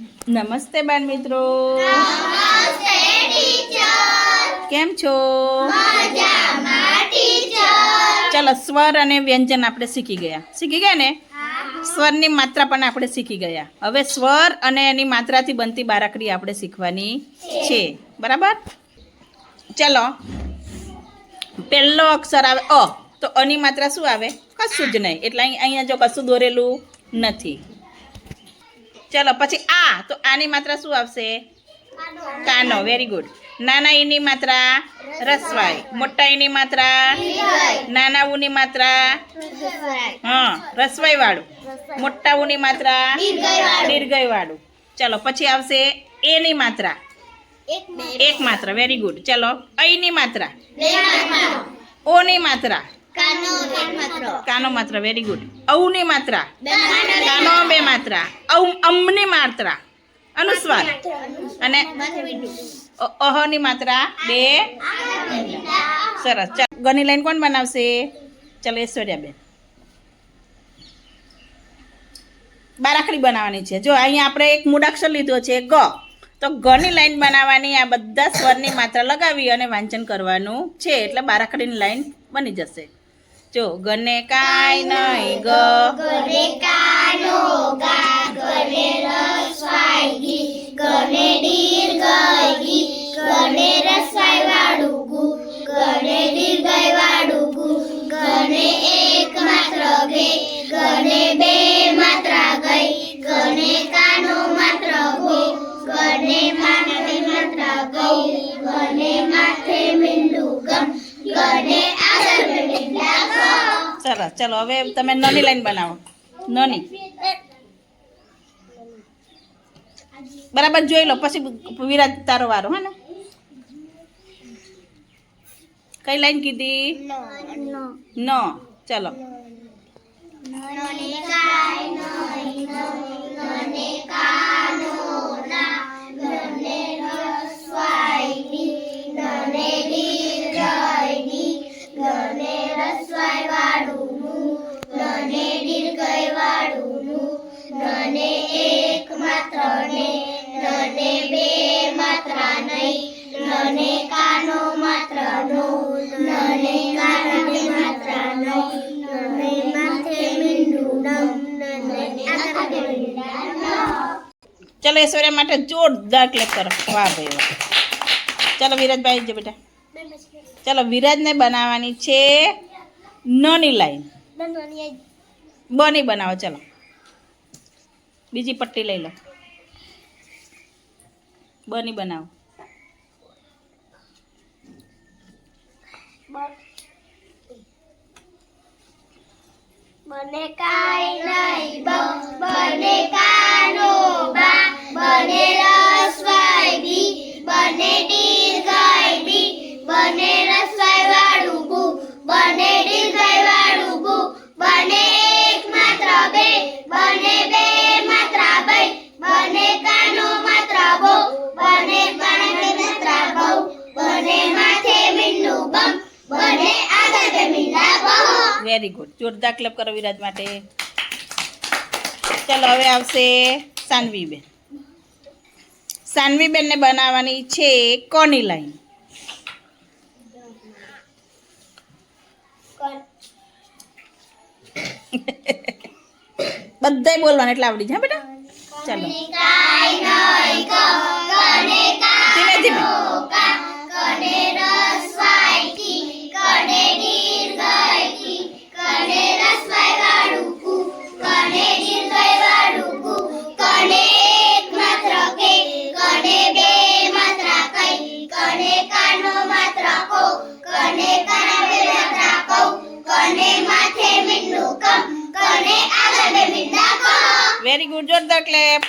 નમસ્તે બાળ મિત્રો. નમસ્તે ટીચર. કેમ છો? મજામાં ટીચર. ચાલો, સ્વર અને વ્યંજન આપણે શીખી ગયા ને? સ્વરની માત્રા પણ આપણે શીખી ગયા. હવે સ્વર અને એની માત્રાથી બનતી બારાકડી આપણે શીખવાની છે, બરાબર? ચલો, પહેલો અક્ષર આવે અ, તો અની માત્રા શું આવે? કશું જ નહીં, એટલે અહીંયા જો કશું દોરેલું નથી. ચલો, પછી આ, તો આની માત્રા શું આવશે? કાનો. Very good. નાના ઈની માત્રા રસવાઈ. મોટા ઈની માત્રા નાના ઉની માત્રા હા રસવાઈ વાળું. મોટા ઉની માત્રા દીર્ઘઈ વાળું. ચલો, પછી આવશે એની માત્રા એક માત્રા. Very good. ચલો, ઐની માત્રા ઓની માત્રા કાનો માત્રા. Very good. ઔની માત્રા કાનો બે માત્રા. અમની માત્રા અનુસ્વાર. અને અહની માત્રા બે. સરસ. ચાલો, ગની લાઈન કોણ બનાવશે? ચલો, ઐશ્વર્યાબેન. બારાકડી બનાવવાની છે. જો અહીંયા આપણે એક મૂળાક્ષર લીધો છે ગ, તો ગની લાઈન બનાવવાની. આ બધા સ્વરની માત્રા લગાવી અને વાંચન કરવાનું છે, એટલે બારાકડીની લાઈન બની જશે. જો ગને કાય નહીં ગ, ગને કાનો ગા, ગને રસવાઈ ગી, ગને દીર્ઘઈ ગી, ગને રસવાઈ વાળું ગુ, ગને દીર્ઘઈ વાળું ગુ, ગને એક માત્ર ગે, ગને બે માત્રા ગઈ, ગને કાનો માત્ર ગો, ગને માથે માત્ર ગઈ, ગને માથે મીંડું ગમ, ગને આગળ મીંડા ગ. સરસ. ચલો, હવે તમે નની લાઈન બનાવો. નની બરાબર જોઈ લો, પછી વિરાજ તારો વારો. હા ને, કઈ લાઈન કીધી? ન. ચલો, ચલો, ઐશ્વર્યા માટે જોરદાર ક્લેપ કરો. વાહ ભાઈ વાહ. ચલો, વિરાજભાઈ જો બેટા. ચલો, વિરાજને બનાવવાની છે નની લાઈન. બની બનાવો. ચલો, બીજી પટ્ટી લઈ લો. બની બનાવો. બને કાય નહીં બ, બને કાનો બા, બને રસવાઈ બી, બને દીર્ઘઈ બી, બને રસવાઈ વાળું બુ, બને દીર્ઘઈ વાળું બુ, બને એક માત્ર બે, બને બે માત્ર બઈ, બને કાનો માત્ર બો, બને કાને માત્ર બહુ, બને માથે મીંડું બમ, બને આગળ બે મીંડા બહુ. Very good. જોરદાર ક્લેપ કરો વિરાજ માટે. ચલો, હવે આવશે સાનવીબેન. સાનવીબેનને બનાવવાની છે કોની લાઈન? બધાય બોલવાનું એટલે આવડી જાય બેટા. ચલો, ધીમે ધીમે. Very good. જોરદાર ક્લેપ.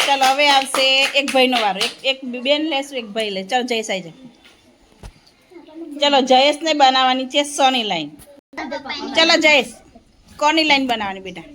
ચલો, હવે આવશે એક ભાઈનો વારો. એક બેન લેશું, એક ભાઈ લે. ચલો, જયેશ આવી જાય. ચલો, જયેશને બનાવવાની છે સોની લાઈન. ચલો જયેશ, કોની લાઈન બનાવવાની બેટા?